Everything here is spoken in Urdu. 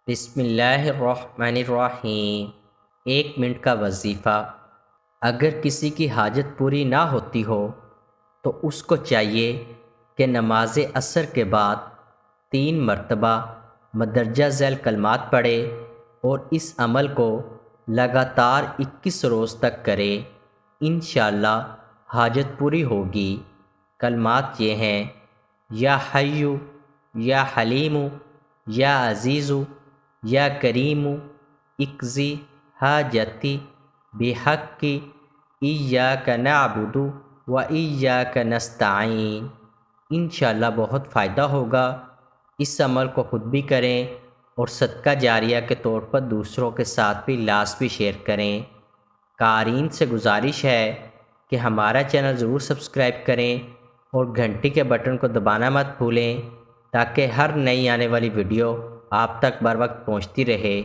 بسم اللہ الرحمن الرحیم۔ 1 منٹ کا وظیفہ۔ اگر کسی کی حاجت پوری نہ ہوتی ہو تو اس کو چاہیے کہ نماز عصر کے بعد 3 مرتبہ مندرجہ ذیل کلمات پڑھے اور اس عمل کو لگاتار 21 روز تک کرے۔ انشاءاللہ حاجت پوری ہوگی۔ کلمات یہ ہیں: یا حیو، یا حلیم، یا عزیز، یا کریم، اقضی حاجتی بحق ایاک نعبد و ایاک نستعین۔ انشاءاللہ بہت فائدہ ہوگا۔ اس عمل کو خود بھی کریں اور صدقہ جاریہ کے طور پر دوسروں کے ساتھ بھی لازمی شیئر کریں۔ قارئین سے گزارش ہے کہ ہمارا چینل ضرور سبسکرائب کریں اور گھنٹی کے بٹن کو دبانا مت بھولیں تاکہ ہر نئی آنے والی ویڈیو آپ تک بر وقت پہنچتی رہے۔